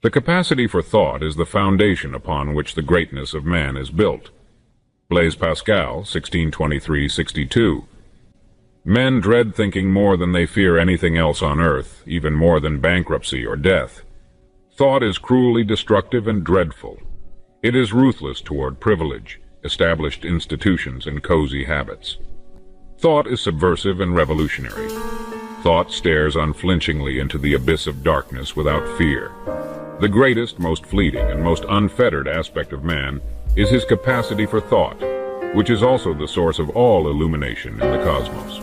The capacity for thought is the foundation upon which the greatness of man is built. Blaise Pascal, 1623-62. Men dread thinking more than they fear anything else on earth, even more than bankruptcy or death. Thought is cruelly destructive and dreadful. It is ruthless toward privilege, established institutions, and cozy habits. Thought is subversive and revolutionary. Thought stares unflinchingly into the abyss of darkness without fear. The greatest, most fleeting, and most unfettered aspect of man is his capacity for thought, which is also the source of all illumination in the cosmos.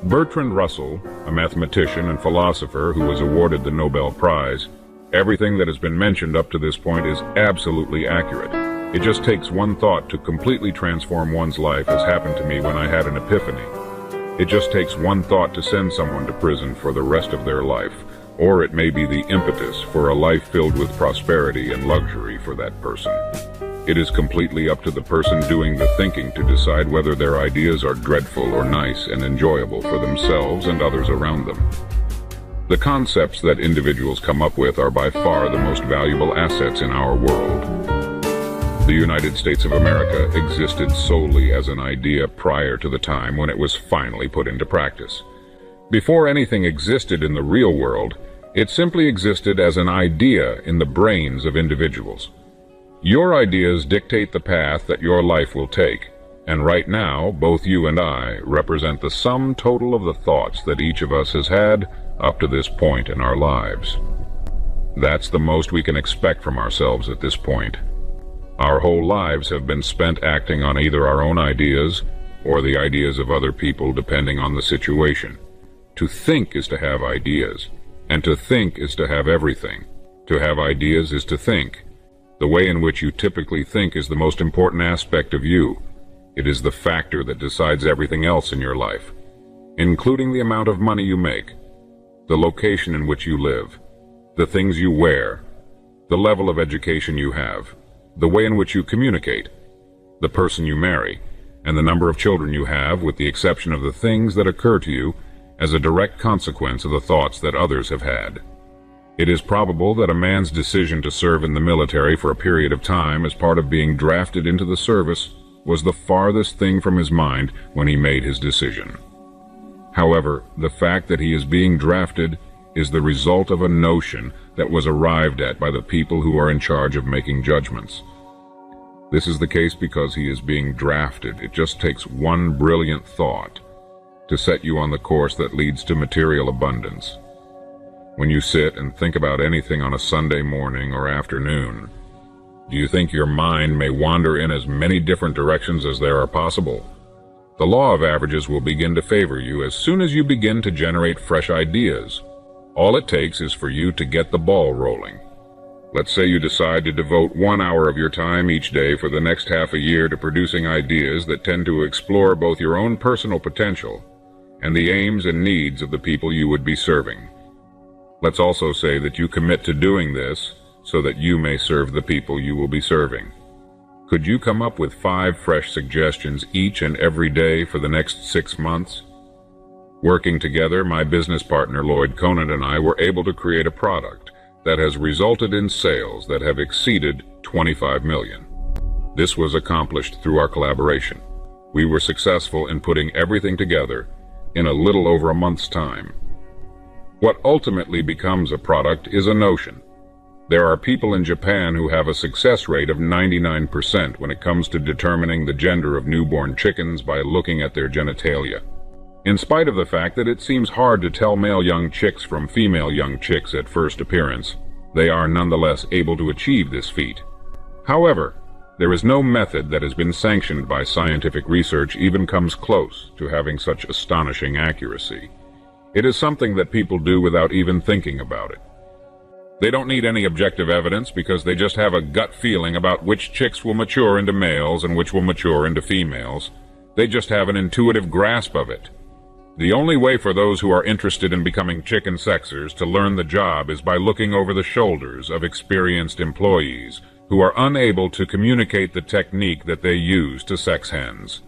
Bertrand Russell, a mathematician and philosopher who was awarded the Nobel Prize, everything that has been mentioned up to this point is absolutely accurate. It just takes one thought to completely transform one's life, as happened to me when I had an epiphany. It just takes one thought to send someone to prison for the rest of their life, or it may be the impetus for a life filled with prosperity and luxury for that person. It is completely up to the person doing the thinking to decide whether their ideas are dreadful or nice and enjoyable for themselves and others around them. The concepts that individuals come up with are by far the most valuable assets in our world. The United States of America existed solely as an idea prior to the time when it was finally put into practice. Before anything existed in the real world, it simply existed as an idea in the brains of individuals. Your ideas dictate the path that your life will take, and right now, both you and I represent the sum total of the thoughts that each of us has had up to this point in our lives. That's the most we can expect from ourselves at this point. Our whole lives have been spent acting on either our own ideas or the ideas of other people, depending on the situation. To think is to have ideas, and to think is to have everything. To have ideas is to think. The way in which you typically think is the most important aspect of you. It is the factor that decides everything else in your life, including the amount of money you make, the location in which you live, the things you wear, the level of education you have, the way in which you communicate, the person you marry, and the number of children you have, with the exception of the things that occur to you as a direct consequence of the thoughts that others have had. It is probable that a man's decision to serve in the military for a period of time as part of being drafted into the service was the farthest thing from his mind when he made his decision. However, the fact that he is being drafted is the result of a notion that was arrived at by the people who are in charge of making judgments. This is the case because he is being drafted. It just takes one brilliant thought to set you on the course that leads to material abundance. When you sit and think about anything on a Sunday morning or afternoon, do you think your mind may wander in as many different directions as there are possible? The law of averages will begin to favor you as soon as you begin to generate fresh ideas. All it takes is for you to get the ball rolling. Let's say you decide to devote 1 hour of your time each day for the next half a year to producing ideas that tend to explore both your own personal potential and the aims and needs of the people you would be serving. Let's also say that you commit to doing this so that you may serve the people you will be serving. Could you come up with 5 fresh suggestions each and every day for the next 6 months? Working together, my business partner Lloyd Conant and I were able to create a product that has resulted in sales that have exceeded 25 million. This was accomplished through our collaboration. We were successful in putting everything together in a little over a month's time. What ultimately becomes a product is a notion. There are people in Japan who have a success rate of 99% when it comes to determining the gender of newborn chickens by looking at their genitalia. In spite of the fact that it seems hard to tell male young chicks from female young chicks at first appearance, they are nonetheless able to achieve this feat. However, there is no method that has been sanctioned by scientific research even comes close to having such astonishing accuracy. It is something that people do without even thinking about it. They don't need any objective evidence because they just have a gut feeling about which chicks will mature into males and which will mature into females. They just have an intuitive grasp of it. The only way for those who are interested in becoming chicken sexers to learn the job is by looking over the shoulders of experienced employees who are unable to communicate the technique that they use to sex hens.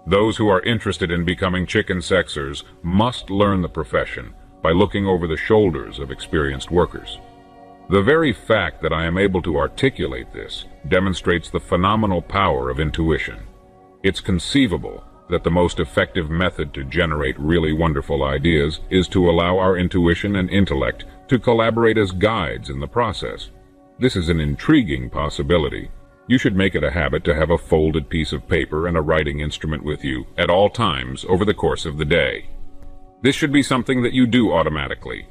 Those who are interested in becoming chicken sexers must learn the profession by looking over the shoulders of experienced workers. The very fact that I am able to articulate this demonstrates the phenomenal power of intuition. It's conceivable that the most effective method to generate really wonderful ideas is to allow our intuition and intellect to collaborate as guides in the process. This is an intriguing possibility. You should make it a habit to have a folded piece of paper and a writing instrument with you at all times over the course of the day. This should be something that you do automatically.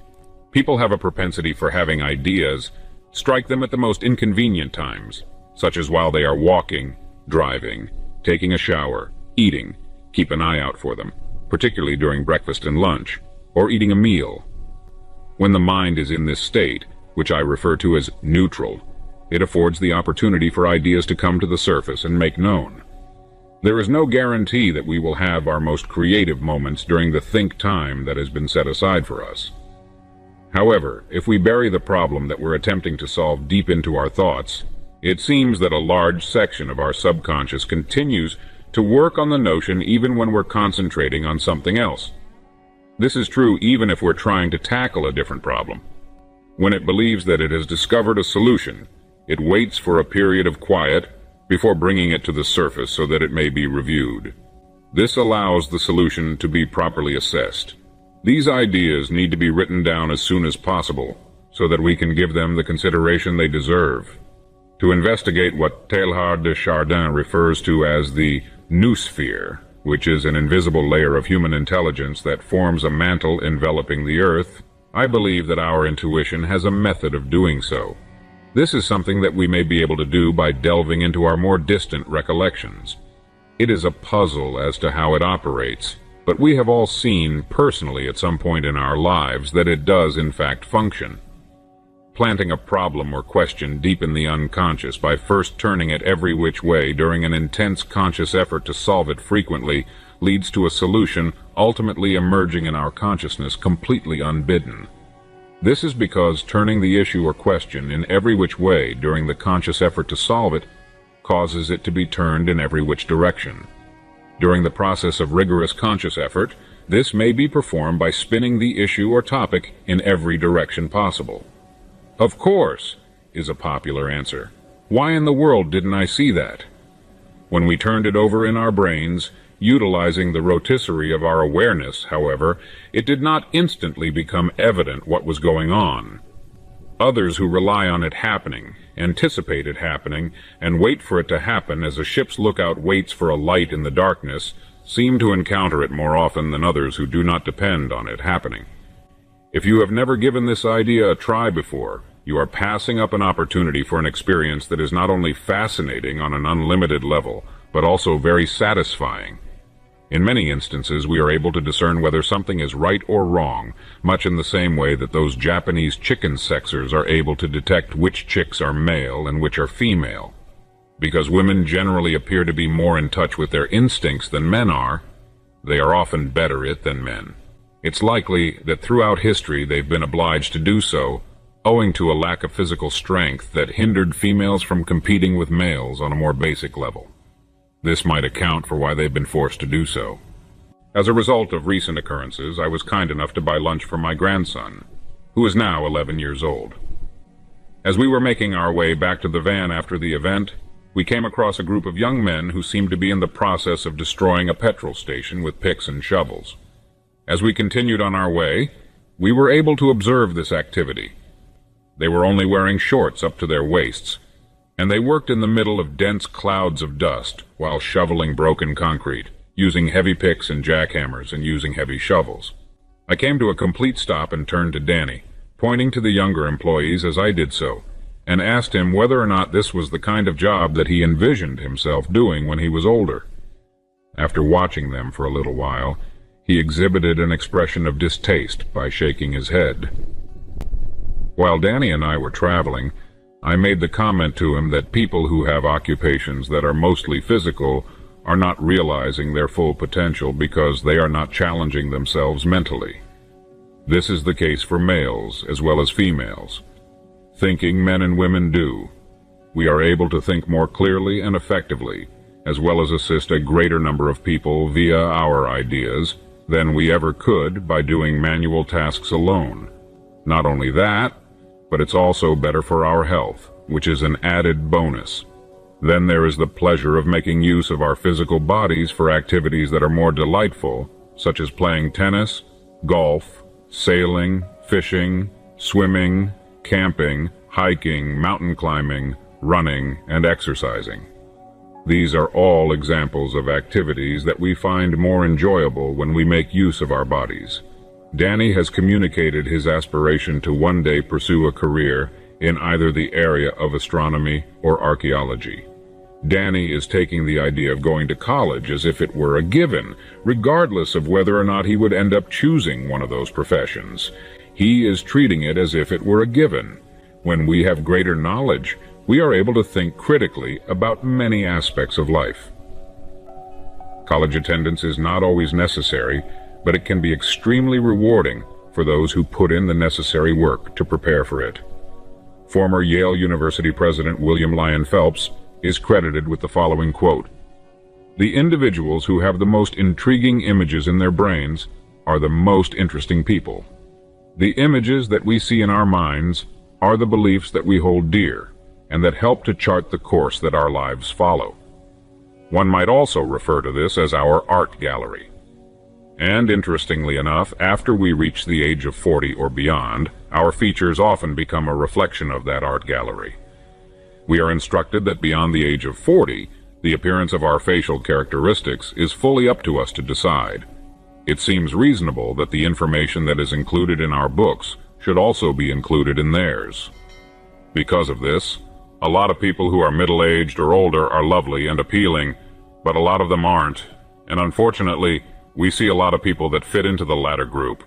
People have a propensity for having ideas strike them at the most inconvenient times, such as while they are walking, driving, taking a shower, eating. Keep an eye out for them, particularly during breakfast and lunch, or eating a meal. When the mind is in this state, which I refer to as neutral, it affords the opportunity for ideas to come to the surface and make known. There is no guarantee that we will have our most creative moments during the think time that has been set aside for us. However, if we bury the problem that we're attempting to solve deep into our thoughts, it seems that a large section of our subconscious continues to work on the notion even when we're concentrating on something else. This is true even if we're trying to tackle a different problem. When it believes that it has discovered a solution, it waits for a period of quiet before bringing it to the surface so that it may be reviewed. This allows the solution to be properly assessed. These ideas need to be written down as soon as possible so that we can give them the consideration they deserve. To investigate what Teilhard de Chardin refers to as the noosphere, which is an invisible layer of human intelligence that forms a mantle enveloping the earth, I believe that our intuition has a method of doing so. This is something that we may be able to do by delving into our more distant recollections. It is a puzzle as to how it operates, but we have all seen personally at some point in our lives that it does in fact function. Planting a problem or question deep in the unconscious by first turning it every which way during an intense conscious effort to solve it frequently leads to a solution ultimately emerging in our consciousness completely unbidden. This is because turning the issue or question in every which way during the conscious effort to solve it causes it to be turned in every which direction. During the process of rigorous conscious effort, this may be performed by spinning the issue or topic in every direction possible. "Of course," is a popular answer. "Why in the world didn't I see that?" When we turned it over in our brains, utilizing the rotisserie of our awareness, however, it did not instantly become evident what was going on. Others who rely on it happening, anticipate it happening, and wait for it to happen as a ship's lookout waits for a light in the darkness, seem to encounter it more often than others who do not depend on it happening. If you have never given this idea a try before, you are passing up an opportunity for an experience that is not only fascinating on an unlimited level, but also very satisfying. In many instances, we are able to discern whether something is right or wrong, much in the same way that those Japanese chicken sexers are able to detect which chicks are male and which are female. Because women generally appear to be more in touch with their instincts than men are, they are often better at it than men. It's likely that throughout history they've been obliged to do so, owing to a lack of physical strength that hindered females from competing with males on a more basic level. This might account for why they've been forced to do so. As a result of recent occurrences, I was kind enough to buy lunch for my grandson, who is now 11 years old. As we were making our way back to the van after the event, we came across a group of young men who seemed to be in the process of destroying a petrol station with picks and shovels. As we continued on our way, we were able to observe this activity. They were only wearing shorts up to their waists, and they worked in the middle of dense clouds of dust while shoveling broken concrete, using heavy picks and jackhammers and using heavy shovels. I came to a complete stop and turned to Danny, pointing to the younger employees as I did so, and asked him whether or not this was the kind of job that he envisioned himself doing when he was older. After watching them for a little while, he exhibited an expression of distaste by shaking his head. While Danny and I were traveling, I made the comment to him that people who have occupations that are mostly physical are not realizing their full potential because they are not challenging themselves mentally. This is the case for males as well as females. Thinking men and women do. We are able to think more clearly and effectively, as well as assist a greater number of people via our ideas than we ever could by doing manual tasks alone. Not only that, but it's also better for our health, which is an added bonus. Then there is the pleasure of making use of our physical bodies for activities that are more delightful, such as playing tennis, golf, sailing, fishing, swimming, camping, hiking, mountain climbing, running, and exercising. These are all examples of activities that we find more enjoyable when we make use of our bodies. Danny has communicated his aspiration to one day pursue a career in either the area of astronomy or archaeology. Danny is taking the idea of going to college as if it were a given, regardless of whether or not he would end up choosing one of those professions. He is treating it as if it were a given. When we have greater knowledge, we are able to think critically about many aspects of life. College attendance is not always necessary, but it can be extremely rewarding for those who put in the necessary work to prepare for it. Former Yale University President William Lyon Phelps is credited with the following quote: "The individuals who have the most intriguing images in their brains are the most interesting people. The images that we see in our minds are the beliefs that we hold dear and that help to chart the course that our lives follow." One might also refer to this as our art gallery. And interestingly enough, after we reach the age of 40 or beyond, our features often become a reflection of that art gallery. We are instructed that beyond the age of 40, the appearance of our facial characteristics is fully up to us to decide. It seems reasonable that the information that is included in our books should also be included in theirs. Because of this, a lot of people who are middle-aged or older are lovely and appealing, but a lot of them aren't, and unfortunately, we see a lot of people that fit into the latter group.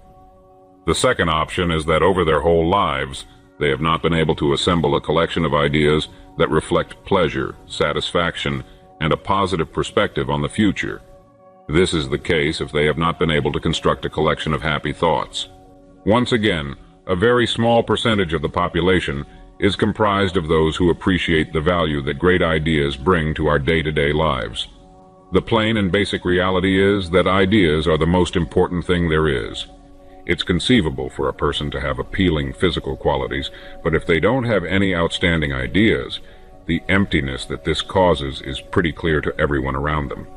The second option is that over their whole lives, they have not been able to assemble a collection of ideas that reflect pleasure, satisfaction, and a positive perspective on the future. This is the case if they have not been able to construct a collection of happy thoughts. Once again, a very small percentage of the population is comprised of those who appreciate the value that great ideas bring to our day-to-day lives. The plain and basic reality is that ideas are the most important thing there is. It's conceivable for a person to have appealing physical qualities, but if they don't have any outstanding ideas, the emptiness that this causes is pretty clear to everyone around them.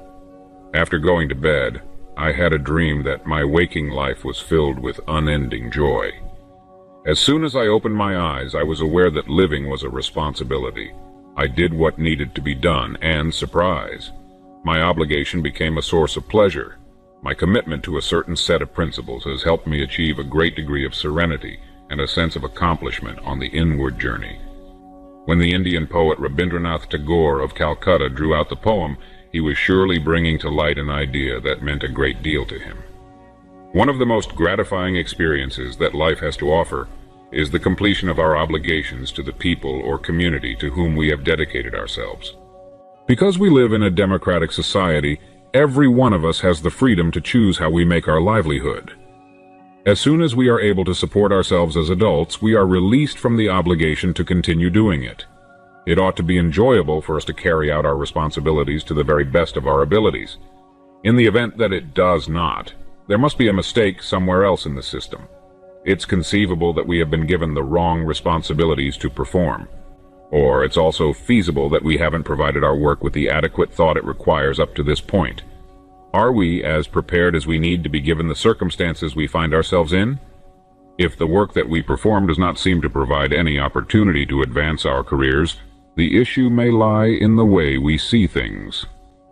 After going to bed, I had a dream that my waking life was filled with unending joy. As soon as I opened my eyes, I was aware that living was a responsibility. I did what needed to be done, and surprise, my obligation became a source of pleasure. My commitment to a certain set of principles has helped me achieve a great degree of serenity and a sense of accomplishment on the inward journey. When the Indian poet Rabindranath Tagore of Calcutta drew out the poem, he was surely bringing to light an idea that meant a great deal to him. One of the most gratifying experiences that life has to offer is the completion of our obligations to the people or community to whom we have dedicated ourselves. Because we live in a democratic society, every one of us has the freedom to choose how we make our livelihood. As soon as we are able to support ourselves as adults, we are released from the obligation to continue doing it. It ought to be enjoyable for us to carry out our responsibilities to the very best of our abilities. In the event that it does not, there must be a mistake somewhere else in the system. It's conceivable that we have been given the wrong responsibilities to perform. Or it's also feasible that we haven't provided our work with the adequate thought it requires up to this point. Are we as prepared as we need to be given the circumstances we find ourselves in? If the work that we perform does not seem to provide any opportunity to advance our careers, the issue may lie in the way we see things.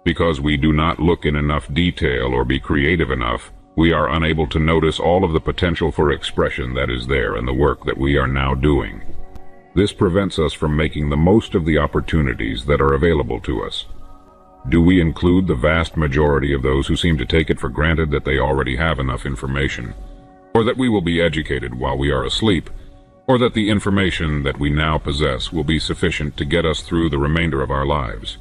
Because we do not look in enough detail or be creative enough, we are unable to notice all of the potential for expression that is there in the work that we are now doing. This prevents us from making the most of the opportunities that are available to us. Do we include the vast majority of those who seem to take it for granted that they already have enough information, or that we will be educated while we are asleep, or that the information that we now possess will be sufficient to get us through the remainder of our lives?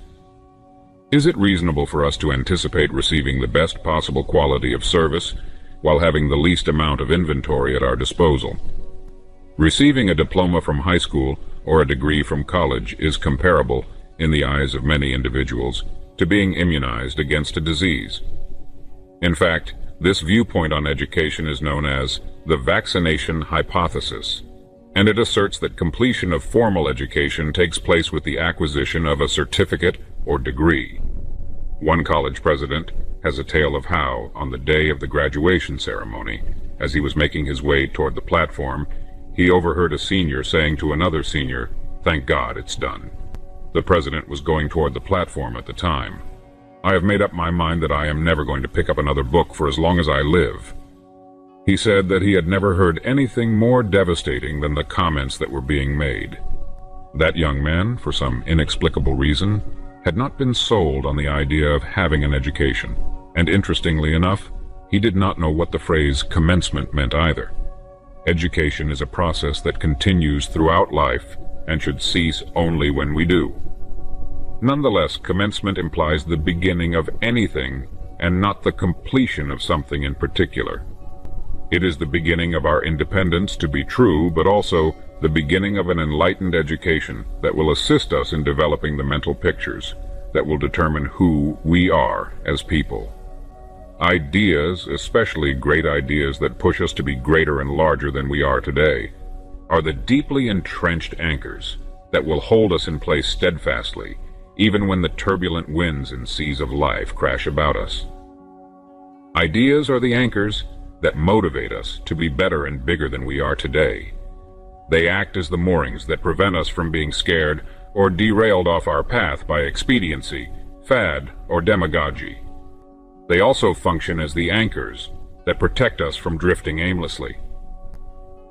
Is it reasonable for us to anticipate receiving the best possible quality of service while having the least amount of inventory at our disposal? Receiving a diploma from high school or a degree from college is comparable, in the eyes of many individuals, to being immunized against a disease. In fact, this viewpoint on education is known as the vaccination hypothesis, and it asserts that completion of formal education takes place with the acquisition of a certificate or degree. One college president has a tale of how, on the day of the graduation ceremony, as he was making his way toward the platform, he overheard a senior saying to another senior, "Thank God it's done." The president was going toward the platform at the time. "I have made up my mind that I am never going to pick up another book for as long as I live." He said that he had never heard anything more devastating than the comments that were being made. That young man, for some inexplicable reason, had not been sold on the idea of having an education, and interestingly enough, he did not know what the phrase commencement meant either. Education is a process that continues throughout life and should cease only when we do. Nonetheless, commencement implies the beginning of anything and not the completion of something in particular. It is the beginning of our independence, to be true, but also the beginning of an enlightened education that will assist us in developing the mental pictures that will determine who we are as people. Ideas, especially great ideas that push us to be greater and larger than we are today, are the deeply entrenched anchors that will hold us in place steadfastly, even when the turbulent winds and seas of life crash about us. Ideas are the anchors that motivate us to be better and bigger than we are today. They act as the moorings that prevent us from being scared or derailed off our path by expediency, fad, or demagogy. They also function as the anchors that protect us from drifting aimlessly.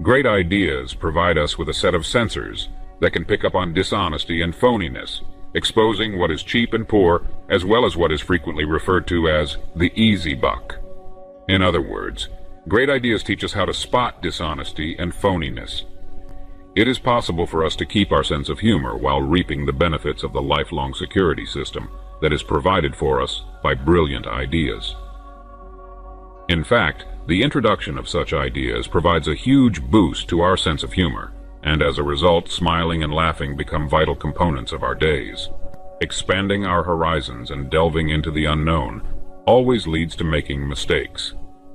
Great ideas provide us with a set of sensors that can pick up on dishonesty and phoniness, exposing what is cheap and poor, as well as what is frequently referred to as the easy buck. In other words, great ideas teach us how to spot dishonesty and phoniness. It is possible for us to keep our sense of humor while reaping the benefits of the lifelong security system that is provided for us by brilliant ideas. In fact, the introduction of such ideas provides a huge boost to our sense of humor, and as a result, smiling and laughing become vital components of our days. Expanding our horizons and delving into the unknown always leads to making mistakes.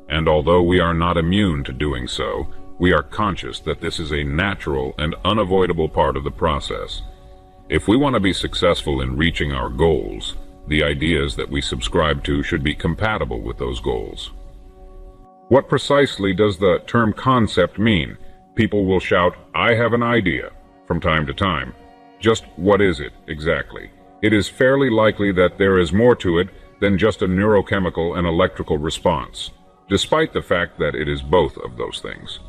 And although we are not immune to doing so, we are conscious that this is a natural and unavoidable part of the process. If we want to be successful in reaching our goals, the ideas that we subscribe to should be compatible with those goals. What precisely does the term concept mean? People will shout, "I have an idea," from time to time. Just what is it exactly? It is fairly likely that there is more to it than just a neurochemical and electrical response, despite the fact that it is both of those things.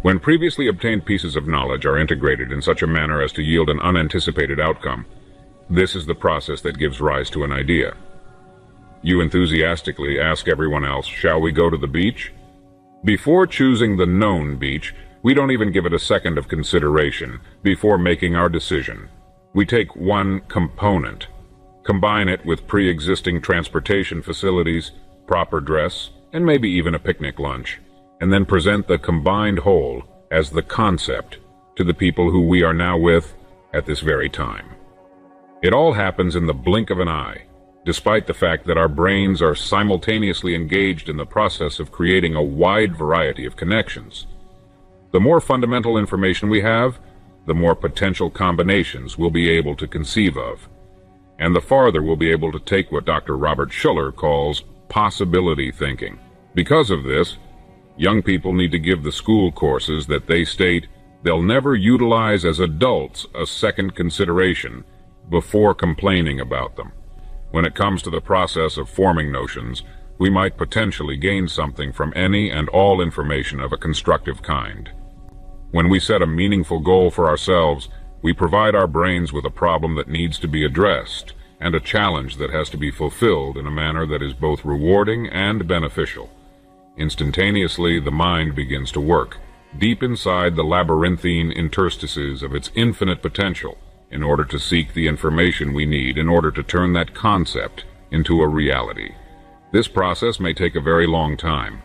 When previously obtained pieces of knowledge are integrated in such a manner as to yield an unanticipated outcome, this is the process that gives rise to an idea. You enthusiastically ask everyone else, "Shall we go to the beach?" Before choosing the known beach, we don't even give it a second of consideration before making our decision. We take one component, combine it with pre-existing transportation facilities, proper dress, and maybe even a picnic lunch, and then present the combined whole as the concept to the people who we are now with at this very time. It all happens in the blink of an eye, despite the fact that our brains are simultaneously engaged in the process of creating a wide variety of connections. The more fundamental information we have, the more potential combinations we'll be able to conceive of, and the farther we'll be able to take what Dr. Robert Schuller calls possibility thinking. Because of this, young people need to give the school courses that they state they'll never utilize as adults a second consideration before complaining about them. When it comes to the process of forming notions, we might potentially gain something from any and all information of a constructive kind. When we set a meaningful goal for ourselves, we provide our brains with a problem that needs to be addressed and a challenge that has to be fulfilled in a manner that is both rewarding and beneficial. Instantaneously, the mind begins to work, deep inside the labyrinthine interstices of its infinite potential, in order to seek the information we need in order to turn that concept into a reality. This process may take a very long time.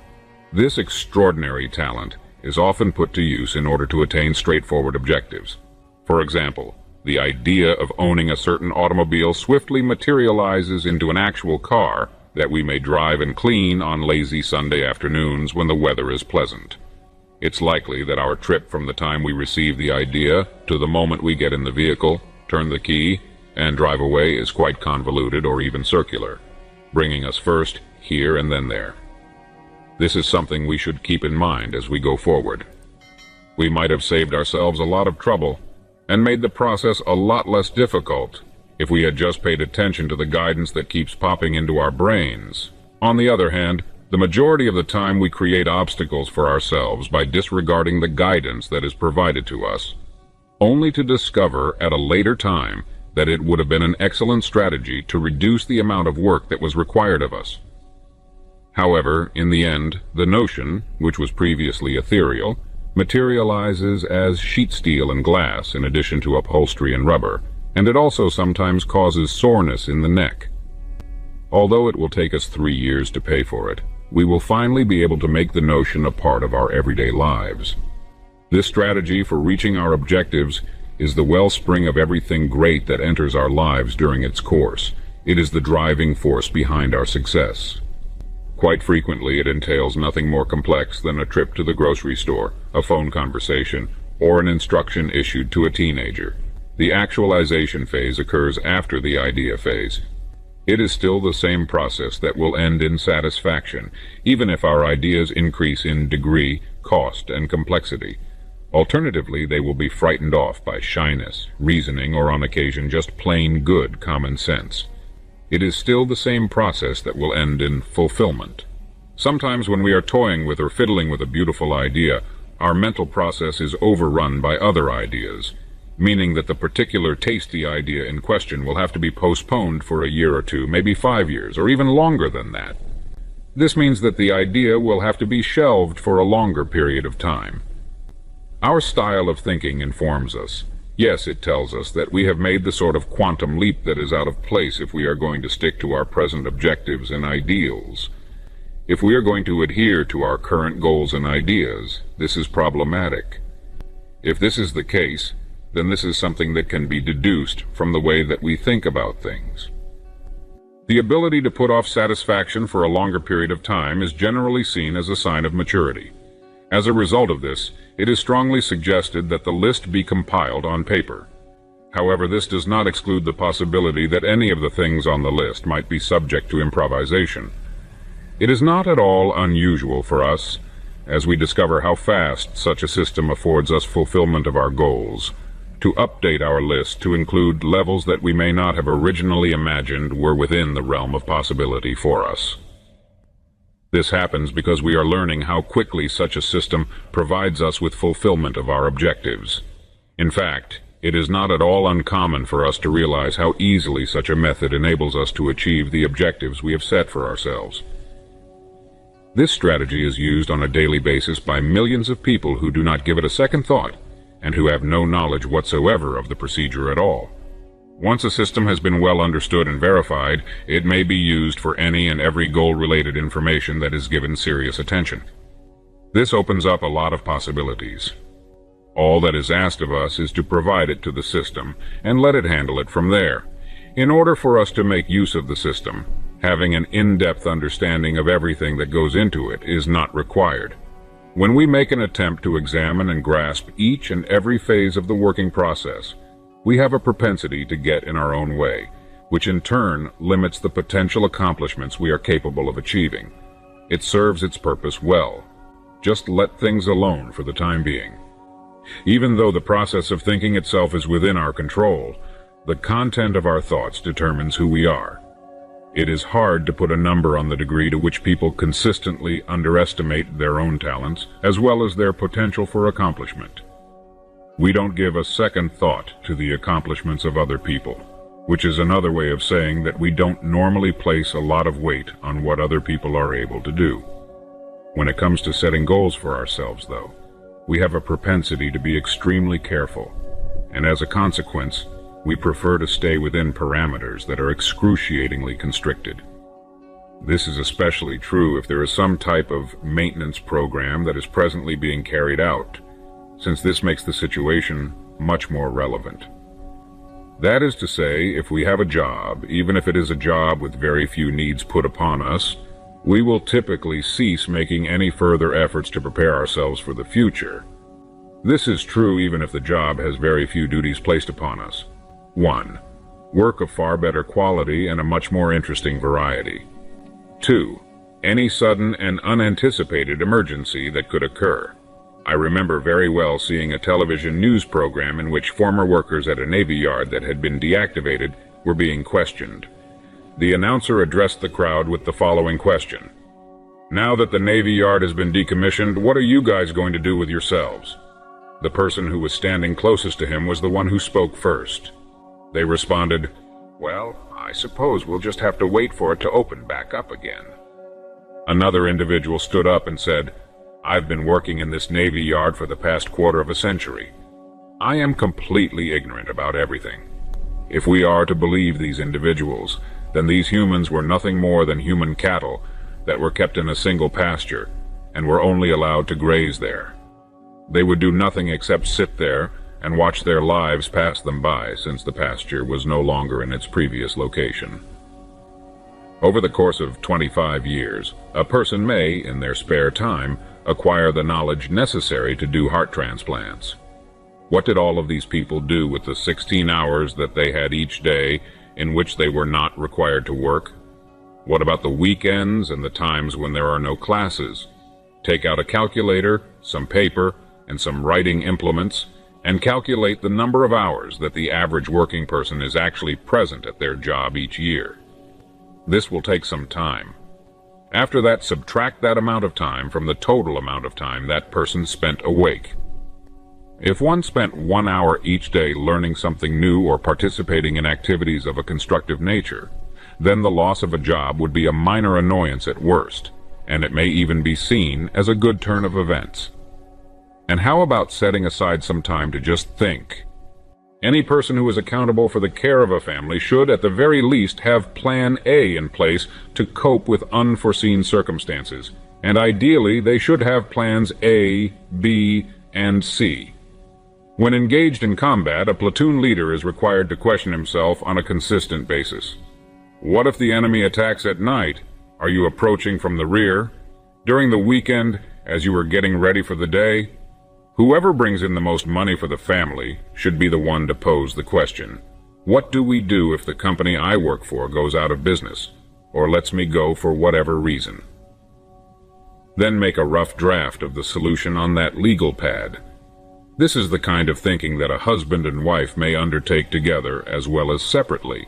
This extraordinary talent is often put to use in order to attain straightforward objectives. For example, the idea of owning a certain automobile swiftly materializes into an actual car that we may drive and clean on lazy Sunday afternoons when the weather is pleasant. It's likely that our trip from the time we receive the idea to the moment we get in the vehicle, turn the key, and drive away is quite convoluted or even circular, bringing us first here and then there. This is something we should keep in mind as we go forward. We might have saved ourselves a lot of trouble and made the process a lot less difficult if we had just paid attention to the guidance that keeps popping into our brains. On the other hand, the majority of the time we create obstacles for ourselves by disregarding the guidance that is provided to us, only to discover at a later time that it would have been an excellent strategy to reduce the amount of work that was required of us. However, in the end, the notion, which was previously ethereal, materializes as sheet steel and glass in addition to upholstery and rubber, and it also sometimes causes soreness in the neck. Although it will take us 3 years to pay for it, we will finally be able to make the notion a part of our everyday lives. This strategy for reaching our objectives is the wellspring of everything great that enters our lives during its course. It is the driving force behind our success. Quite frequently, it entails nothing more complex than a trip to the grocery store, a phone conversation, or an instruction issued to a teenager. The actualization phase occurs after the idea phase. It is still the same process that will end in satisfaction, even if our ideas increase in degree, cost, and complexity. Alternatively, they will be frightened off by shyness, reasoning, or on occasion just plain good common sense. It is still the same process that will end in fulfillment. Sometimes when we are toying with or fiddling with a beautiful idea, our mental process is overrun by other ideas, meaning that the particular tasty idea in question will have to be postponed for a year or two, maybe 5 years, or even longer than that. This means that the idea will have to be shelved for a longer period of time. Our style of thinking informs us. Yes, it tells us that we have made the sort of quantum leap that is out of place if we are going to stick to our present objectives and ideals. If we are going to adhere to our current goals and ideas, this is problematic. If this is the case, then this is something that can be deduced from the way that we think about things. The ability to put off satisfaction for a longer period of time is generally seen as a sign of maturity. As a result of this, it is strongly suggested that the list be compiled on paper. However, this does not exclude the possibility that any of the things on the list might be subject to improvisation. It is not at all unusual for us, as we discover how fast such a system affords us fulfillment of our goals, to update our list to include levels that we may not have originally imagined were within the realm of possibility for us. This happens because we are learning how quickly such a system provides us with fulfillment of our objectives. In fact, it is not at all uncommon for us to realize how easily such a method enables us to achieve the objectives we have set for ourselves. This strategy is used on a daily basis by millions of people who do not give it a second thought and who have no knowledge whatsoever of the procedure at all. Once a system has been well understood and verified, it may be used for any and every goal-related information that is given serious attention. This opens up a lot of possibilities. All that is asked of us is to provide it to the system and let it handle it from there. In order for us to make use of the system, having an in-depth understanding of everything that goes into it is not required. When we make an attempt to examine and grasp each and every phase of the working process, we have a propensity to get in our own way, which in turn limits the potential accomplishments we are capable of achieving. It serves its purpose well. Just let things alone for the time being. Even though the process of thinking itself is within our control, the content of our thoughts determines who we are. It is hard to put a number on the degree to which people consistently underestimate their own talents as well as their potential for accomplishment. We don't give a second thought to the accomplishments of other people, which is another way of saying that we don't normally place a lot of weight on what other people are able to do. When it comes to setting goals for ourselves, though, we have a propensity to be extremely careful, and as a consequence, we prefer to stay within parameters that are excruciatingly constricted. This is especially true if there is some type of maintenance program that is presently being carried out, since this makes the situation much more relevant. That is to say, if we have a job, even if it is a job with very few needs put upon us, we will typically cease making any further efforts to prepare ourselves for the future. This is true even if the job has very few duties placed upon us. 1. Work of far better quality and a much more interesting variety. 2. Any sudden and unanticipated emergency that could occur. I remember very well seeing a television news program in which former workers at a Navy yard that had been deactivated were being questioned. The announcer addressed the crowd with the following question: "Now that the Navy yard has been decommissioned, what are you guys going to do with yourselves?" The person who was standing closest to him was the one who spoke first. They responded, "Well, I suppose we'll just have to wait for it to open back up again." Another individual stood up and said, "I've been working in this Navy yard for the past quarter of a century. I am completely ignorant about everything." If we are to believe these individuals, then these humans were nothing more than human cattle that were kept in a single pasture and were only allowed to graze there. They would do nothing except sit there and watch their lives pass them by, since the pasture was no longer in its previous location. Over the course of 25 years, a person may, in their spare time, acquire the knowledge necessary to do heart transplants. What did all of these people do with the 16 hours that they had each day in which they were not required to work? What about the weekends and the times when there are no classes? Take out a calculator, some paper, and some writing implements, and calculate the number of hours that the average working person is actually present at their job each year. This will take some time. After that, subtract that amount of time from the total amount of time that person spent awake. If one spent 1 hour each day learning something new or participating in activities of a constructive nature, then the loss of a job would be a minor annoyance at worst, and it may even be seen as a good turn of events. And how about setting aside some time to just think? Any person who is accountable for the care of a family should, at the very least, have Plan A in place to cope with unforeseen circumstances, and ideally they should have Plans A, B, and C. When engaged in combat, a platoon leader is required to question himself on a consistent basis. What if the enemy attacks at night? Are you approaching from the rear? During the weekend, as you are getting ready for the day? Whoever brings in the most money for the family should be the one to pose the question. What do we do if the company I work for goes out of business, or lets me go for whatever reason? Then make a rough draft of the solution on that legal pad. This is the kind of thinking that a husband and wife may undertake together as well as separately,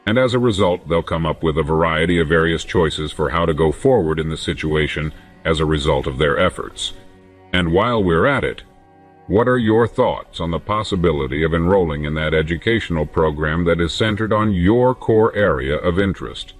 and as a result they'll come up with a variety of various choices for how to go forward in the situation as a result of their efforts. And while we're at it, what are your thoughts on the possibility of enrolling in that educational program that is centered on your core area of interest?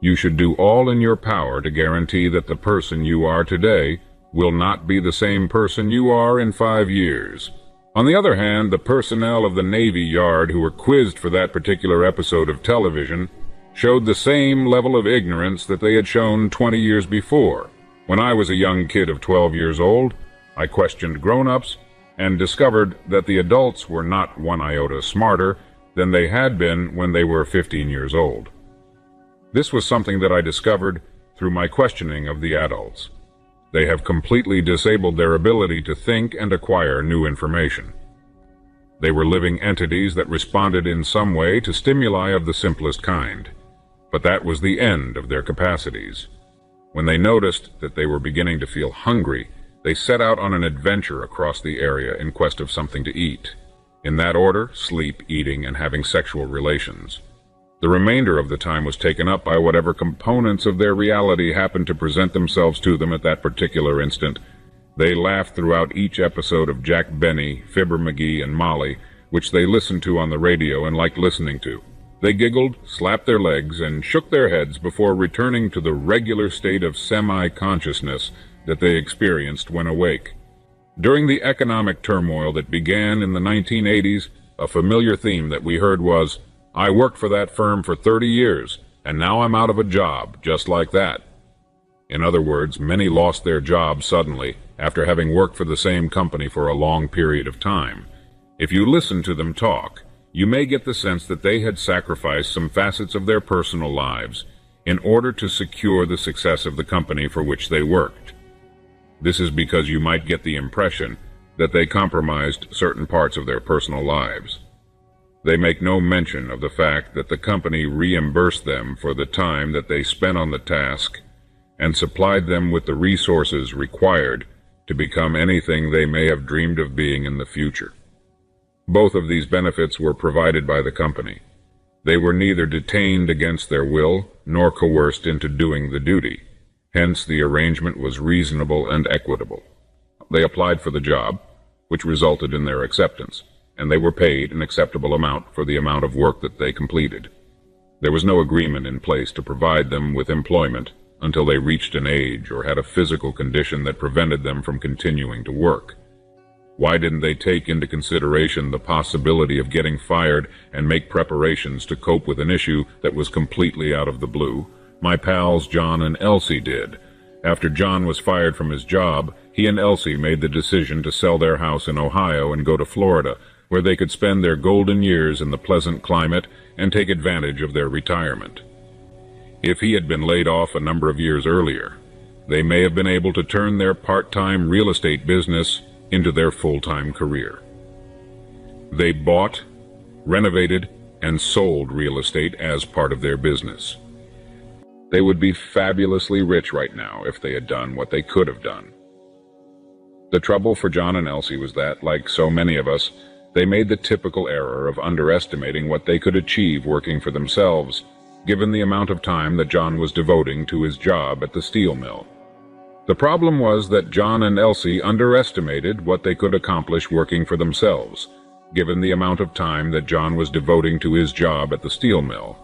You should do all in your power to guarantee that the person you are today will not be the same person you are in 5 years. On the other hand, the personnel of the Navy Yard who were quizzed for that particular episode of television showed the same level of ignorance that they had shown 20 years before. When I was a young kid of 12 years old, I questioned grown-ups and discovered that the adults were not one iota smarter than they had been when they were 15 years old. This was something that I discovered through my questioning of the adults. They have completely disabled their ability to think and acquire new information. They were living entities that responded in some way to stimuli of the simplest kind, but that was the end of their capacities. When they noticed that they were beginning to feel hungry, they set out on an adventure across the area in quest of something to eat. In that order, sleep, eating, and having sexual relations. The remainder of the time was taken up by whatever components of their reality happened to present themselves to them at that particular instant. They laughed throughout each episode of Jack Benny, Fibber McGee, and Molly, which they listened to on the radio and liked listening to. They giggled, slapped their legs, and shook their heads before returning to the regular state of semi-consciousness that they experienced when awake. During the economic turmoil that began in the 1980s, a familiar theme that we heard was, "I worked for that firm for 30 years, and now I'm out of a job, just like that." In other words, many lost their jobs suddenly after having worked for the same company for a long period of time. If you listen to them talk, you may get the sense that they had sacrificed some facets of their personal lives in order to secure the success of the company for which they worked. This is because you might get the impression that they compromised certain parts of their personal lives. They make no mention of the fact that the company reimbursed them for the time that they spent on the task and supplied them with the resources required to become anything they may have dreamed of being in the future. Both of these benefits were provided by the company. They were neither detained against their will nor coerced into doing the duty. Hence, the arrangement was reasonable and equitable. They applied for the job, which resulted in their acceptance, and they were paid an acceptable amount for the amount of work that they completed. There was no agreement in place to provide them with employment until they reached an age or had a physical condition that prevented them from continuing to work. Why didn't they take into consideration the possibility of getting fired and make preparations to cope with an issue that was completely out of the blue? My pals John and Elsie did. After John was fired from his job, he and Elsie made the decision to sell their house in Ohio and go to Florida, where they could spend their golden years in the pleasant climate and take advantage of their retirement. If he had been laid off a number of years earlier, they may have been able to turn their part-time real estate business into their full-time career. They bought, renovated, and sold real estate as part of their business. They would be fabulously rich right now if they had done what they could have done. The trouble for John and Elsie was that, like so many of us, they made the typical error of underestimating what they could achieve working for themselves, given the amount of time that John was devoting to his job at the steel mill. The problem was that John and Elsie underestimated what they could accomplish working for themselves, given the amount of time that John was devoting to his job at the steel mill.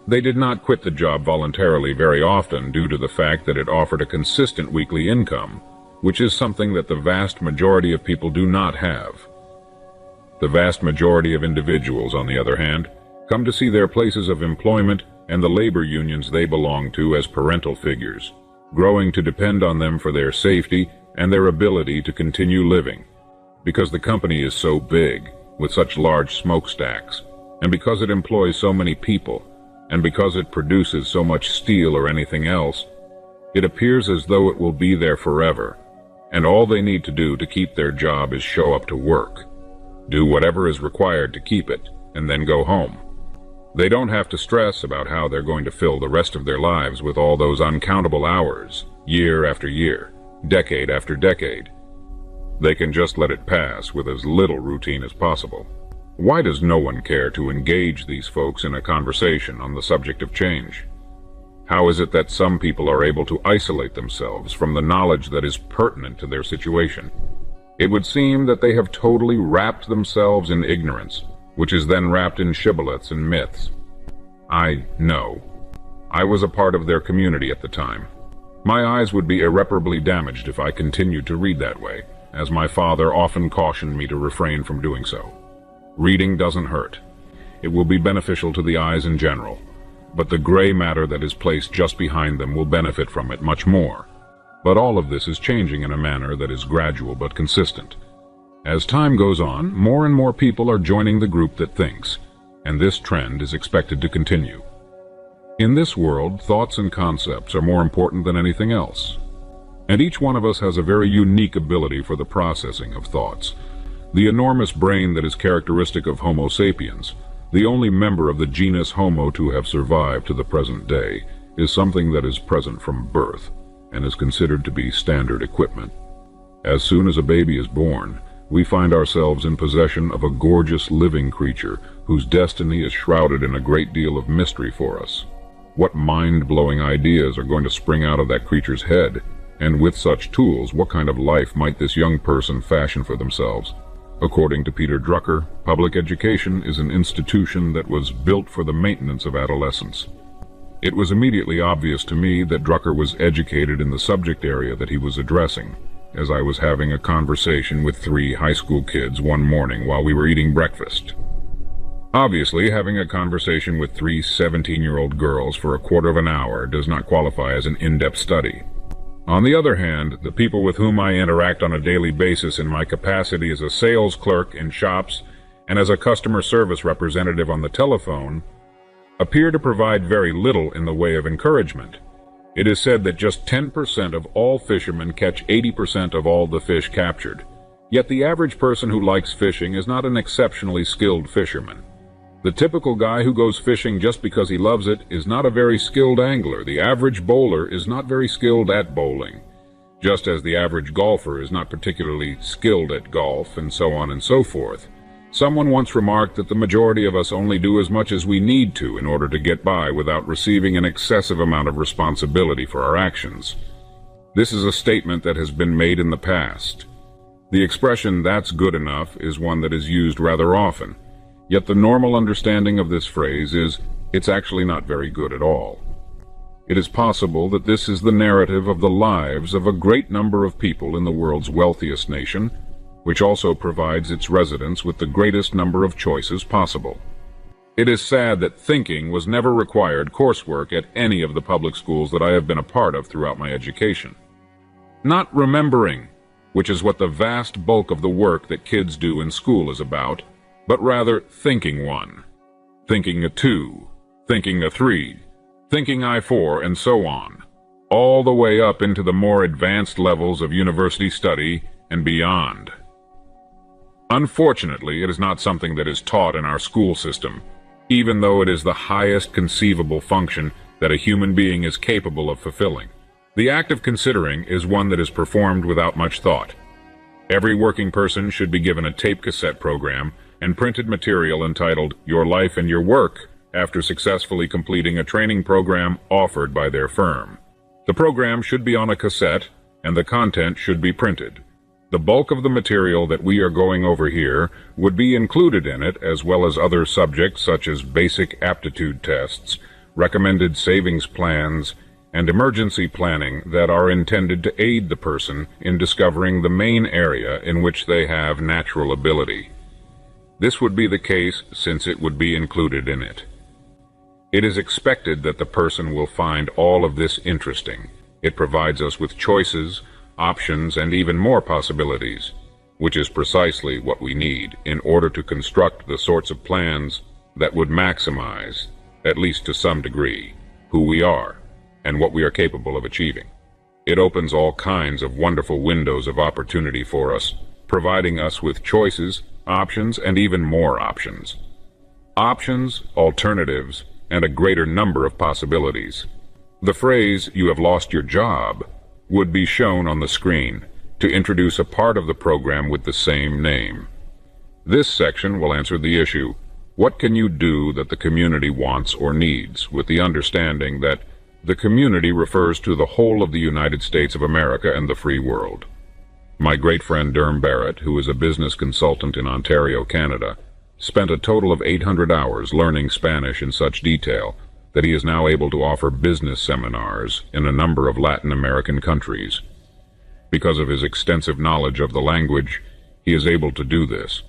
They did not quit the job voluntarily very often due to the fact that it offered a consistent weekly income, which is something that the vast majority of people do not have. The vast majority of individuals, on the other hand, come to see their places of employment and the labor unions they belong to as parental figures, growing to depend on them for their safety and their ability to continue living, because the company is so big, with such large smokestacks, and because it employs so many people, and because it produces so much steel or anything else, it appears as though it will be there forever, and all they need to do to keep their job is show up to work, do whatever is required to keep it, and then go home. They don't have to stress about how they're going to fill the rest of their lives with all those uncountable hours, year after year, decade after decade. They can just let it pass with as little routine as possible. Why does no one care to engage these folks in a conversation on the subject of change? How is it that some people are able to isolate themselves from the knowledge that is pertinent to their situation? It would seem that they have totally wrapped themselves in ignorance, which is then wrapped in shibboleths and myths. I know. I was a part of their community at the time. My eyes would be irreparably damaged if I continued to read that way, as my father often cautioned me to refrain from doing so. Reading doesn't hurt. It will be beneficial to the eyes in general, but the gray matter that is placed just behind them will benefit from it much more. But all of this is changing in a manner that is gradual but consistent. As time goes on, more and more people are joining the group that thinks, and this trend is expected to continue. In this world, thoughts and concepts are more important than anything else, and each one of us has a very unique ability for the processing of thoughts. The enormous brain that is characteristic of Homo sapiens, the only member of the genus Homo to have survived to the present day, is something that is present from birth and is considered to be standard equipment. As soon as a baby is born, we find ourselves in possession of a gorgeous living creature whose destiny is shrouded in a great deal of mystery for us. What mind-blowing ideas are going to spring out of that creature's head? And with such tools, what kind of life might this young person fashion for themselves? According to Peter Drucker, public education is an institution that was built for the maintenance of adolescence. It was immediately obvious to me that Drucker was educated in the subject area that he was addressing, as I was having a conversation with 3 high school kids one morning while we were eating breakfast. Obviously, having a conversation with 3 17-year-old girls for a quarter of an hour does not qualify as an in-depth study. On the other hand, the people with whom I interact on a daily basis in my capacity as a sales clerk in shops and as a customer service representative on the telephone appear to provide very little in the way of encouragement. It is said that just 10% of all fishermen catch 80% of all the fish captured. Yet the average person who likes fishing is not an exceptionally skilled fisherman. The typical guy who goes fishing just because he loves it is not a very skilled angler. The average bowler is not very skilled at bowling, just as the average golfer is not particularly skilled at golf, and so on and so forth. Someone once remarked that the majority of us only do as much as we need to in order to get by without receiving an excessive amount of responsibility for our actions. This is a statement that has been made in the past. The expression, "that's good enough," is one that is used rather often. Yet the normal understanding of this phrase is, it's actually not very good at all. It is possible that this is the narrative of the lives of a great number of people in the world's wealthiest nation, which also provides its residents with the greatest number of choices possible. It is sad that thinking was never required coursework at any of the public schools that I have been a part of throughout my education. Not remembering, which is what the vast bulk of the work that kids do in school is about, but rather thinking one, thinking a two, thinking a three, thinking I4, and so on, all the way up into the more advanced levels of university study and beyond. Unfortunately, it is not something that is taught in our school system, even though it is the highest conceivable function that a human being is capable of fulfilling. The act of considering is one that is performed without much thought. Every working person should be given a tape cassette program and printed material entitled "Your Life and Your Work" after successfully completing a training program offered by their firm. The program should be on a cassette, and the content should be printed. The bulk of the material that we are going over here would be included in it, as well as other subjects such as basic aptitude tests, recommended savings plans, and emergency planning that are intended to aid the person in discovering the main area in which they have natural ability. This would be the case since it would be included in it. It is expected that the person will find all of this interesting. It provides us with choices, options, and even more possibilities, which is precisely what we need in order to construct the sorts of plans that would maximize, at least to some degree, who we are and what we are capable of achieving. It opens all kinds of wonderful windows of opportunity for us, providing us with choices, options, and even more options. Options, alternatives, and a greater number of possibilities. The phrase, "you have lost your job," would be shown on the screen to introduce a part of the program with the same name. This section will answer the issue, what can you do that the community wants or needs, with the understanding that the community refers to the whole of the United States of America and the free world. My great friend Derm Barrett, who is a business consultant in Ontario, Canada, spent a total of 800 hours learning Spanish in such detail that he is now able to offer business seminars in a number of Latin American countries. Because of his extensive knowledge of the language, he is able to do this.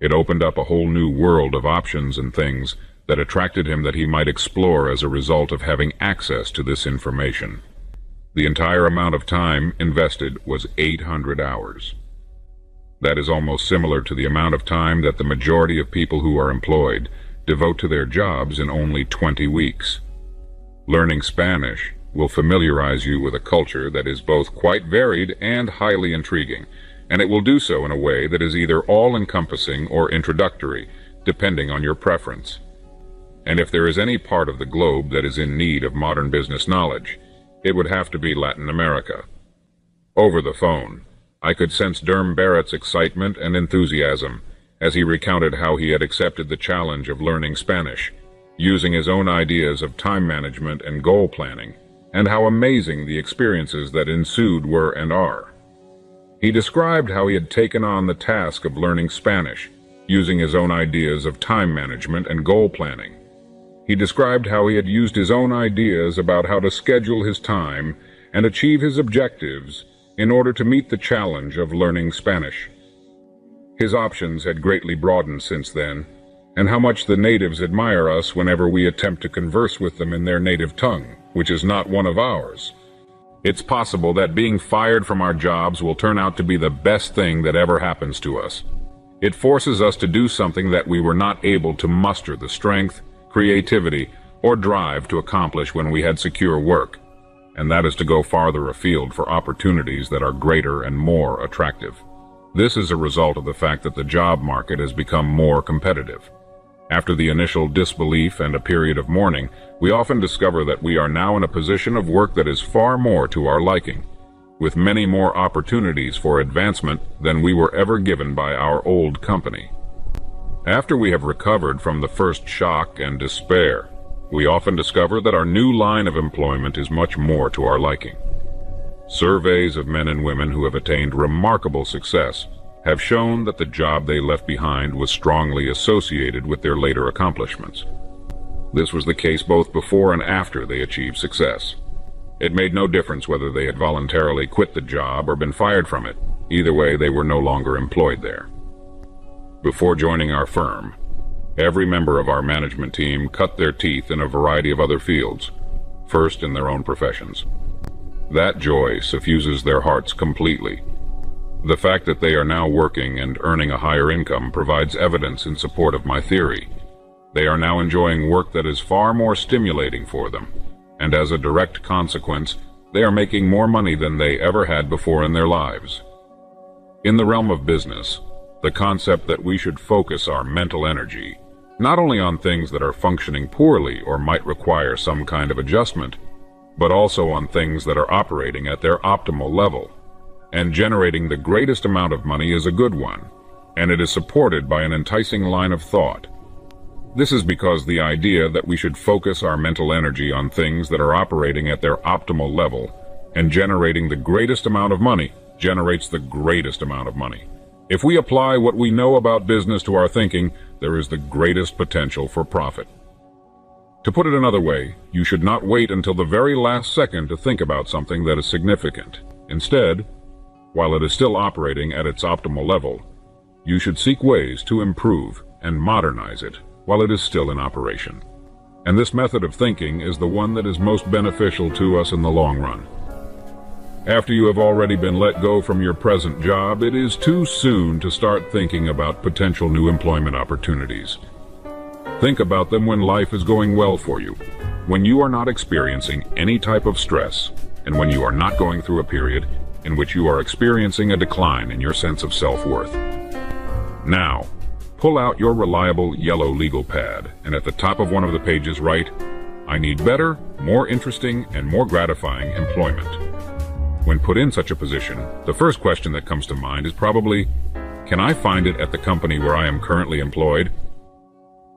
It opened up a whole new world of options and things that attracted him that he might explore as a result of having access to this information. The entire amount of time invested was 800 hours. That is almost similar to the amount of time that the majority of people who are employed devote to their jobs in only 20 weeks. Learning Spanish will familiarize you with a culture that is both quite varied and highly intriguing, and it will do so in a way that is either all-encompassing or introductory, depending on your preference. And if there is any part of the globe that is in need of modern business knowledge, it would have to be Latin America. Over the phone, I could sense Derm Barrett's excitement and enthusiasm as he recounted how he had accepted the challenge of learning Spanish, using his own ideas of time management and goal planning, and how amazing the experiences that ensued were and are. He described how he had taken on the task of learning Spanish, using his own ideas of time management and goal planning. He described how he had used his own ideas about how to schedule his time and achieve his objectives in order to meet the challenge of learning Spanish. His options had greatly broadened since then, and how much the natives admire us whenever we attempt to converse with them in their native tongue, which is not one of ours. It's possible that being fired from our jobs will turn out to be the best thing that ever happens to us. It forces us to do something that we were not able to muster the strength, creativity, or drive to accomplish when we had secure work, and that is to go farther afield for opportunities that are greater and more attractive. This is a result of the fact that the job market has become more competitive. After the initial disbelief and a period of mourning, we often discover that we are now in a position of work that is far more to our liking, with many more opportunities for advancement than we were ever given by our old company. After we have recovered from the first shock and despair, we often discover that our new line of employment is much more to our liking. Surveys of men and women who have attained remarkable success have shown that the job they left behind was strongly associated with their later accomplishments. This was the case both before and after they achieved success. It made no difference whether they had voluntarily quit the job or been fired from it. Either way, they were no longer employed there. Before joining our firm, every member of our management team cut their teeth in a variety of other fields, first in their own professions. That joy suffuses their hearts completely. The fact that they are now working and earning a higher income provides evidence in support of my theory. They are now enjoying work that is far more stimulating for them, and as a direct consequence, they are making more money than they ever had before in their lives. In the realm of business, the concept that we should focus our mental energy not only on things that are functioning poorly or might require some kind of adjustment, but also on things that are operating at their optimal level, and generating the greatest amount of money is a good one, and it is supported by an enticing line of thought. This is because the idea that we should focus our mental energy on things that are operating at their optimal level and generating the greatest amount of money generates the greatest amount of money. If we apply what we know about business to our thinking, there is the greatest potential for profit. To put it another way, you should not wait until the very last second to think about something that is significant. Instead, while it is still operating at its optimal level, you should seek ways to improve and modernize it while it is still in operation. And this method of thinking is the one that is most beneficial to us in the long run. After you have already been let go from your present job, it is too soon to start thinking about potential new employment opportunities. Think about them when life is going well for you, when you are not experiencing any type of stress, and when you are not going through a period in which you are experiencing a decline in your sense of self-worth. Now, pull out your reliable yellow legal pad, and at the top of one of the pages write, "I need better, more interesting, and more gratifying employment." When put in such a position, the first question that comes to mind is probably, can I find it at the company where I am currently employed?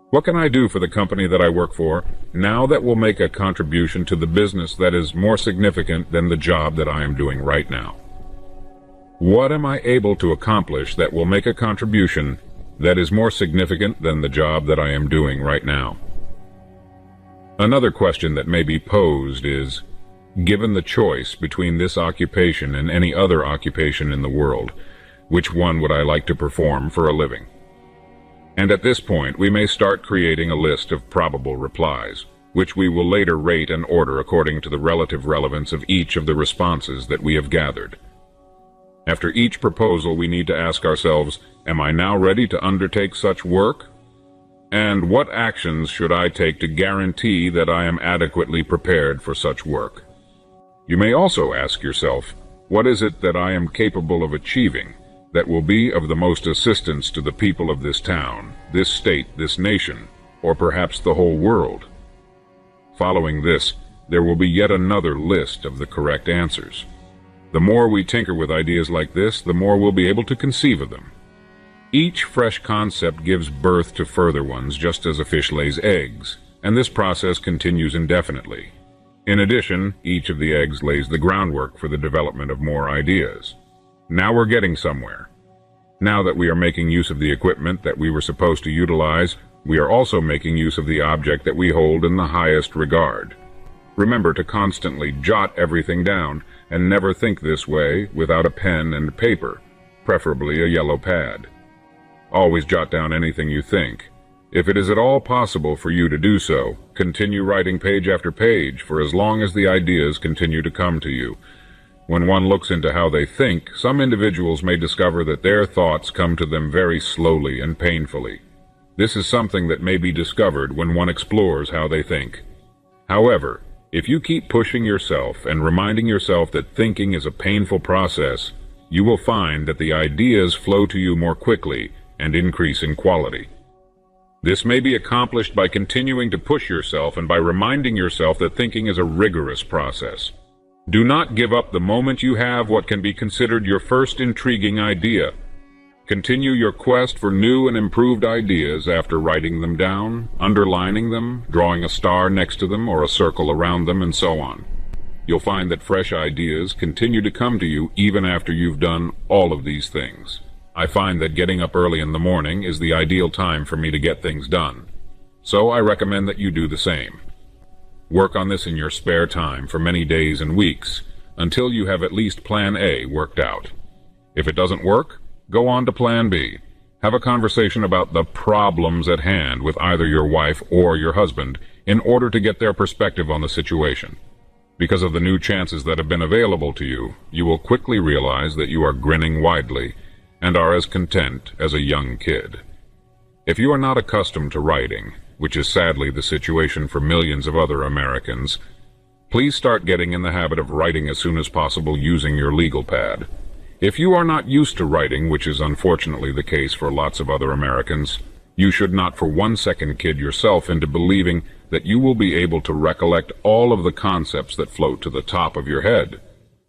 What can I do for the company that I work for now that will make a contribution to the business that is more significant than the job that I am doing right now? What am I able to accomplish that will make a contribution that is more significant than the job that I am doing right now? Another question that may be posed is, given the choice between this occupation and any other occupation in the world, which one would I like to perform for a living? And at this point, we may start creating a list of probable replies, which we will later rate and order according to the relative relevance of each of the responses that we have gathered. After each proposal, we need to ask ourselves, am I now ready to undertake such work? And what actions should I take to guarantee that I am adequately prepared for such work? You may also ask yourself, what is it that I am capable of achieving that will be of the most assistance to the people of this town, this state, this nation, or perhaps the whole world? Following this, there will be yet another list of the correct answers. The more we tinker with ideas like this, the more we'll be able to conceive of them. Each fresh concept gives birth to further ones, just as a fish lays eggs, and this process continues indefinitely. In addition, each of the eggs lays the groundwork for the development of more ideas. Now we're getting somewhere. Now that we are making use of the equipment that we were supposed to utilize, we are also making use of the object that we hold in the highest regard. Remember to constantly jot everything down, and never think this way without a pen and paper, preferably a yellow pad. Always jot down anything you think. If it is at all possible for you to do so, continue writing page after page for as long as the ideas continue to come to you. When one looks into how they think, some individuals may discover that their thoughts come to them very slowly and painfully. This is something that may be discovered when one explores how they think. However, if you keep pushing yourself and reminding yourself that thinking is a painful process, you will find that the ideas flow to you more quickly and increase in quality. This may be accomplished by continuing to push yourself and by reminding yourself that thinking is a rigorous process. Do not give up the moment you have what can be considered your first intriguing idea. Continue your quest for new and improved ideas after writing them down, underlining them, drawing a star next to them or a circle around them, and so on. You'll find that fresh ideas continue to come to you even after you've done all of these things. I find that getting up early in the morning is the ideal time for me to get things done. So I recommend that you do the same. Work on this in your spare time for many days and weeks until you have at least Plan A worked out. If it doesn't work, go on to Plan B. Have a conversation about the problems at hand with either your wife or your husband in order to get their perspective on the situation. Because of the new chances that have been available to you, you will quickly realize that you are grinning widely and are as content as a young kid. If you are not accustomed to writing, which is sadly the situation for millions of other Americans, please start getting in the habit of writing as soon as possible using your legal pad. If you are not used to writing, which is unfortunately the case for lots of other Americans, you should not for 1 second kid yourself into believing that you will be able to recollect all of the concepts that float to the top of your head.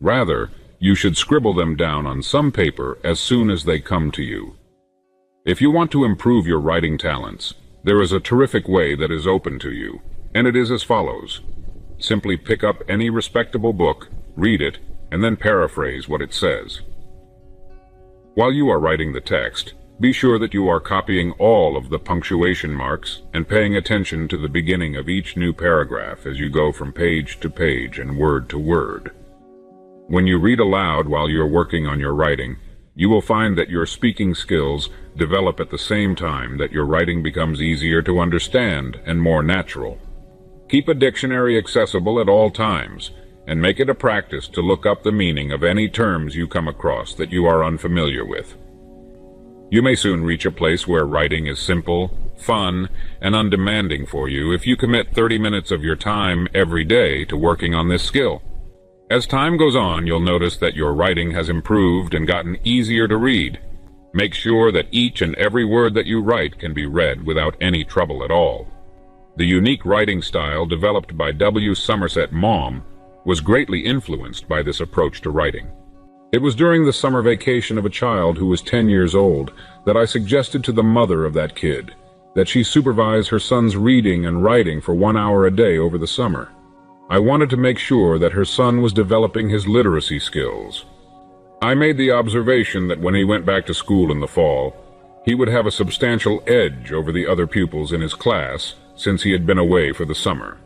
Rather, you should scribble them down on some paper as soon as they come to you. If you want to improve your writing talents, there is a terrific way that is open to you, and it is as follows. Simply pick up any respectable book, read it, and then paraphrase what it says. While you are writing the text, be sure that you are copying all of the punctuation marks and paying attention to the beginning of each new paragraph as you go from page to page and word to word. When you read aloud while you're working on your writing, you will find that your speaking skills develop at the same time that your writing becomes easier to understand and more natural. Keep a dictionary accessible at all times, and make it a practice to look up the meaning of any terms you come across that you are unfamiliar with. You may soon reach a place where writing is simple, fun, and undemanding for you if you commit 30 minutes of your time every day to working on this skill. As time goes on, you'll notice that your writing has improved and gotten easier to read. Make sure that each and every word that you write can be read without any trouble at all. The unique writing style developed by W. Somerset Maugham was greatly influenced by this approach to writing. It was during the summer vacation of a child who was 10 years old that I suggested to the mother of that kid that she supervise her son's reading and writing for 1 hour a day over the summer. I wanted to make sure that her son was developing his literacy skills. I made the observation that when he went back to school in the fall, he would have a substantial edge over the other pupils in his class since he had been away for the summer.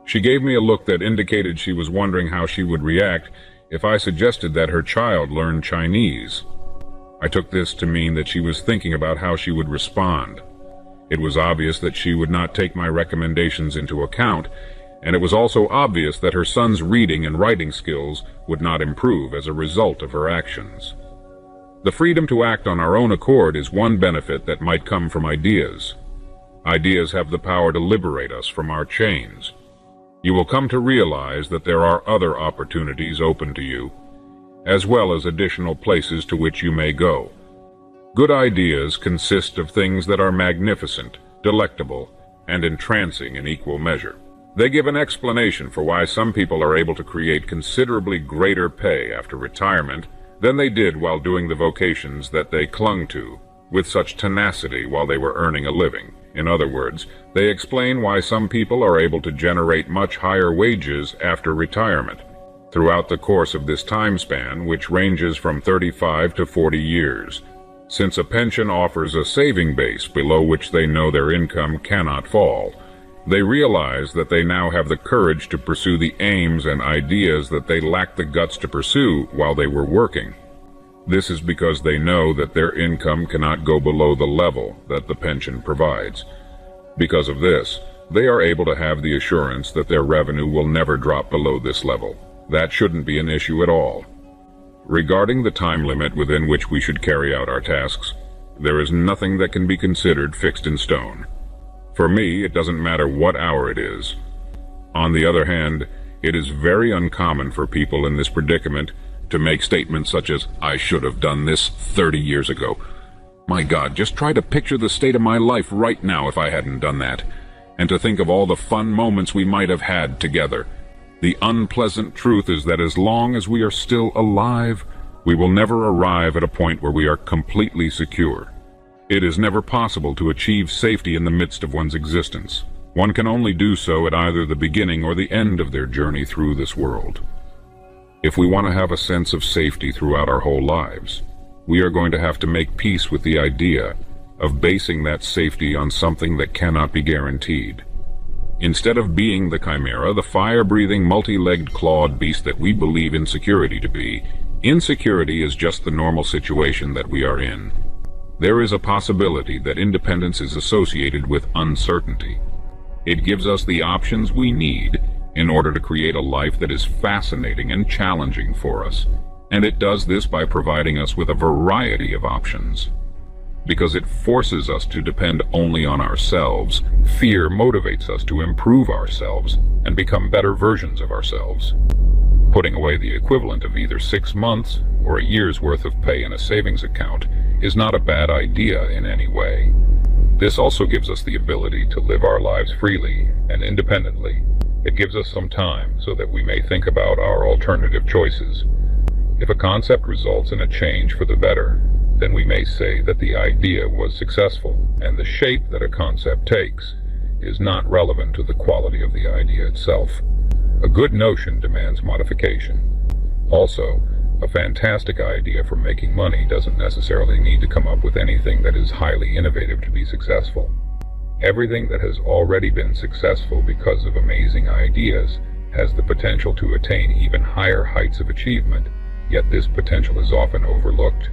She gave me a look that indicated she was wondering how she would react if I suggested that her child learn Chinese. I took this to mean that she was thinking about how she would respond. It was obvious that she would not take my recommendations into account, and it was also obvious that her son's reading and writing skills would not improve as a result of her actions. The freedom to act on our own accord is one benefit that might come from ideas. Ideas have the power to liberate us from our chains. You will come to realize that there are other opportunities open to you, as well as additional places to which you may go. Good ideas consist of things that are magnificent, delectable, and entrancing in equal measure. They give an explanation for why some people are able to create considerably greater pay after retirement than they did while doing the vocations that they clung to with such tenacity while they were earning a living. In other words, they explain why some people are able to generate much higher wages after retirement throughout the course of this time span, which ranges from 35 to 40 years. Since a pension offers a saving base below which they know their income cannot fall, they realize that they now have the courage to pursue the aims and ideas that they lacked the guts to pursue while they were working. This is because they know that their income cannot go below the level that the pension provides. Because of this, they are able to have the assurance that their revenue will never drop below this level. That shouldn't be an issue at all. Regarding the time limit within which we should carry out our tasks, there is nothing that can be considered fixed in stone. For me, it doesn't matter what hour it is. On the other hand, it is very uncommon for people in this predicament to make statements such as, "I should have done this 30 years ago. My God, just try to picture the state of my life right now if I hadn't done that, and to think of all the fun moments we might have had together." The unpleasant truth is that as long as we are still alive, we will never arrive at a point where we are completely secure. It is never possible to achieve safety in the midst of one's existence. One can only do so at either the beginning or the end of their journey through this world. If we want to have a sense of safety throughout our whole lives, we are going to have to make peace with the idea of basing that safety on something that cannot be guaranteed. Instead of being the chimera, the fire-breathing, multi-legged, clawed beast that we believe insecurity to be, insecurity is just the normal situation that we are in. There is a possibility that independence is associated with uncertainty. It gives us the options we need in order to create a life that is fascinating and challenging for us, and it does this by providing us with a variety of options. Because it forces us to depend only on ourselves, fear motivates us to improve ourselves and become better versions of ourselves. Putting away the equivalent of either 6 months or a year's worth of pay in a savings account is not a bad idea in any way. This also gives us the ability to live our lives freely and independently. It gives us some time so that we may think about our alternative choices. If a concept results in a change for the better, then we may say that the idea was successful, and the shape that a concept takes is not relevant to the quality of the idea itself. A good notion demands modification. Also, a fantastic idea for making money doesn't necessarily need to come up with anything that is highly innovative to be successful. Everything that has already been successful because of amazing ideas has the potential to attain even higher heights of achievement, yet this potential is often overlooked.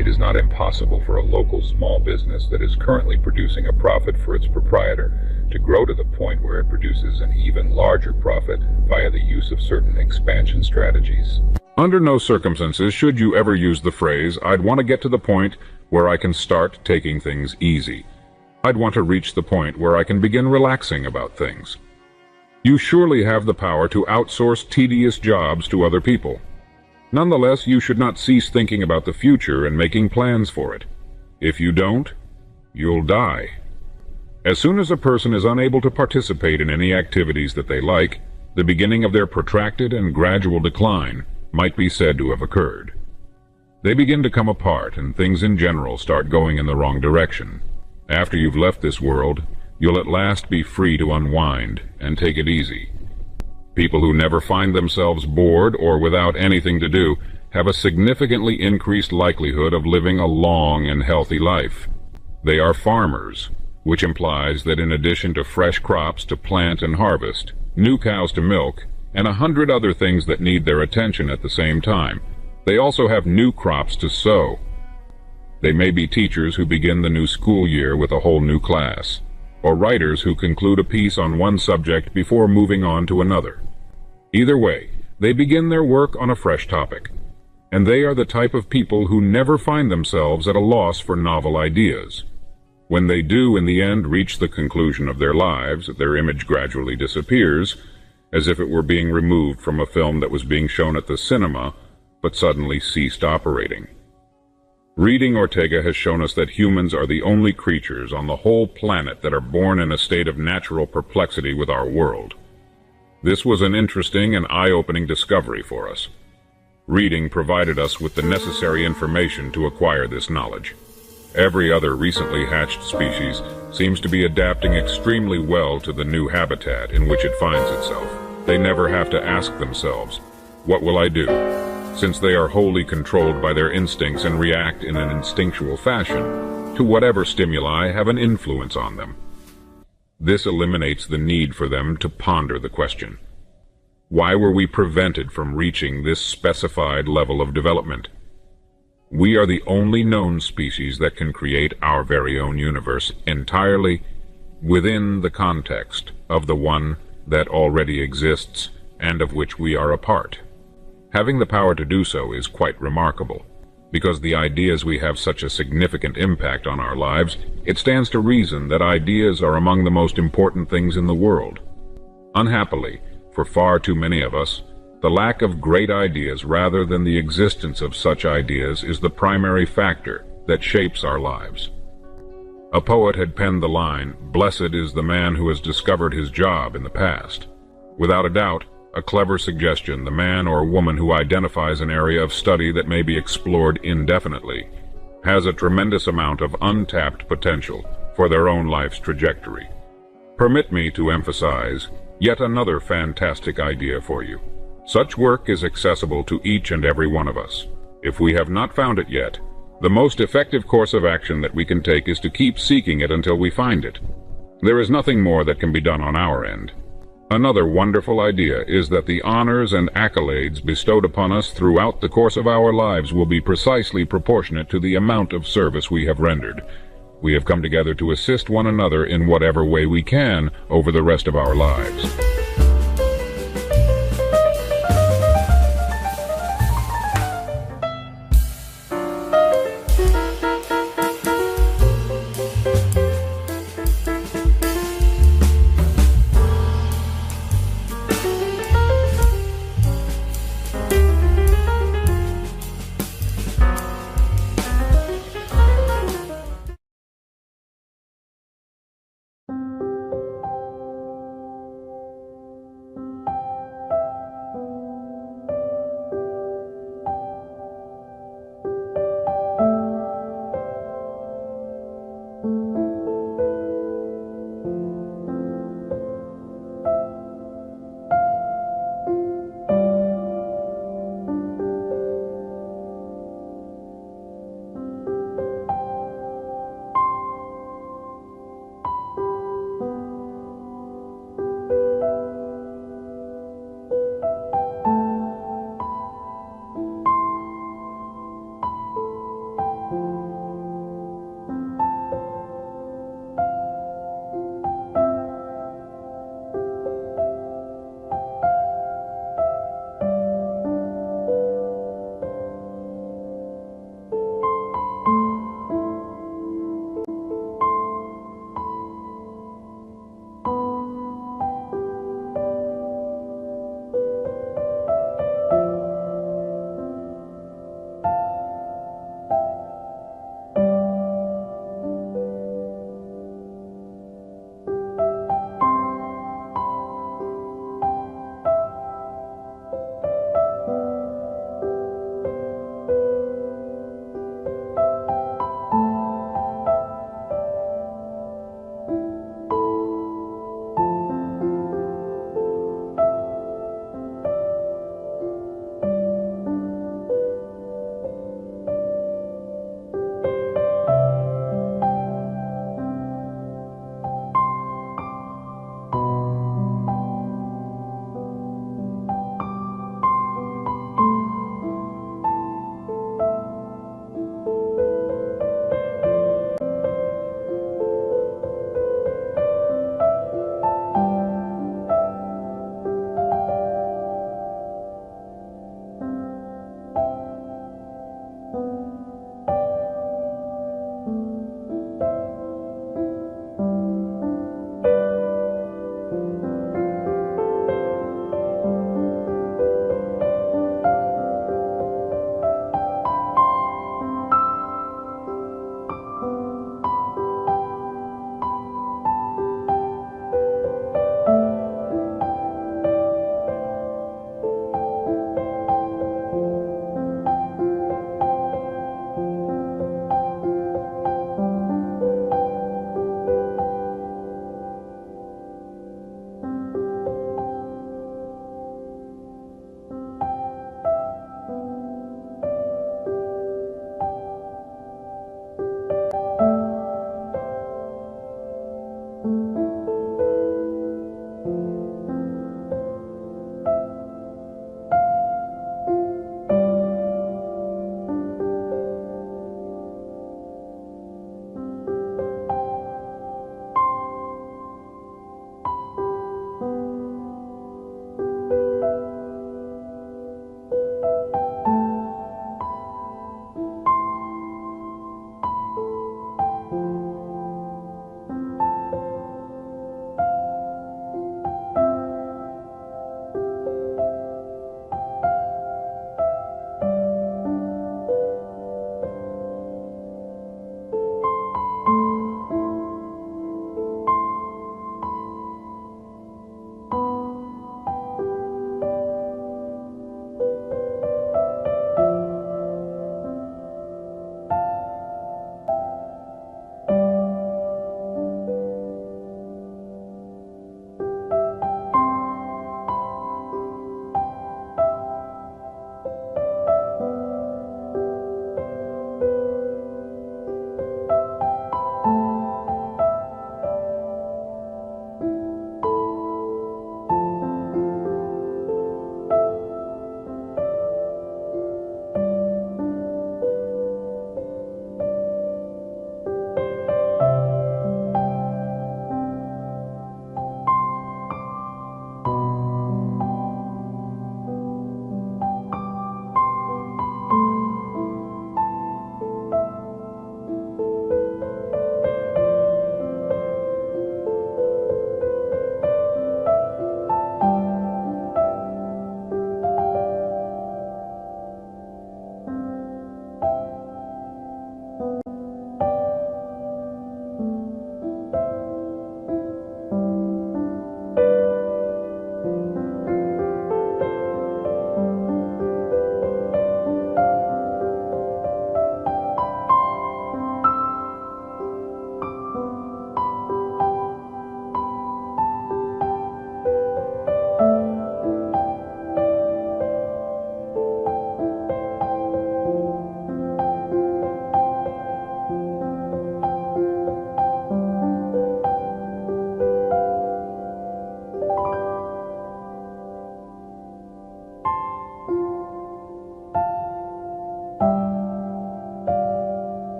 It is not impossible for a local small business that is currently producing a profit for its proprietor to grow to the point where it produces an even larger profit via the use of certain expansion strategies. Under no circumstances should you ever use the phrase, "I'd want to get to the point where I can start taking things easy. I'd want to reach the point where I can begin relaxing about things." You surely have the power to outsource tedious jobs to other people. Nonetheless, you should not cease thinking about the future and making plans for it. If you don't, you'll die. As soon as a person is unable to participate in any activities that they like, the beginning of their protracted and gradual decline might be said to have occurred. They begin to come apart, and things in general start going in the wrong direction. After you've left this world, you'll at last be free to unwind and take it easy. People who never find themselves bored or without anything to do have a significantly increased likelihood of living a long and healthy life. They are farmers, which implies that in addition to fresh crops to plant and harvest, new cows to milk, and 100 other things that need their attention at the same time, they also have new crops to sow. They may be teachers who begin the new school year with a whole new class, or writers who conclude a piece on one subject before moving on to another. Either way, they begin their work on a fresh topic, and they are the type of people who never find themselves at a loss for novel ideas. When they do in the end reach the conclusion of their lives, their image gradually disappears, as if it were being removed from a film that was being shown at the cinema, but suddenly ceased operating. Reading Ortega has shown us that humans are the only creatures on the whole planet that are born in a state of natural perplexity with our world. This was an interesting and eye-opening discovery for us. Reading provided us with the necessary information to acquire this knowledge. Every other recently hatched species seems to be adapting extremely well to the new habitat in which it finds itself. They never have to ask themselves, "What will I do?" since they are wholly controlled by their instincts and react in an instinctual fashion to whatever stimuli have an influence on them. This eliminates the need for them to ponder the question, why were we prevented from reaching this specified level of development? We are the only known species that can create our very own universe entirely within the context of the one that already exists and of which we are a part. Having the power to do so is quite remarkable. Because the ideas we have such a significant impact on our lives, it stands to reason that ideas are among the most important things in the world. Unhappily, for far too many of us, the lack of great ideas rather than the existence of such ideas is the primary factor that shapes our lives. A poet had penned the line, "Blessed is the man who has discovered his job," in the past. Without a doubt, a clever suggestion, the man or woman who identifies an area of study that may be explored indefinitely has a tremendous amount of untapped potential for their own life's trajectory. Permit me to emphasize yet another fantastic idea for you. Such work is accessible to each and every one of us. If we have not found it yet, the most effective course of action that we can take is to keep seeking it until we find it. There is nothing more that can be done on our end. Another wonderful idea is that the honors and accolades bestowed upon us throughout the course of our lives will be precisely proportionate to the amount of service we have rendered. We have come together to assist one another in whatever way we can over the rest of our lives.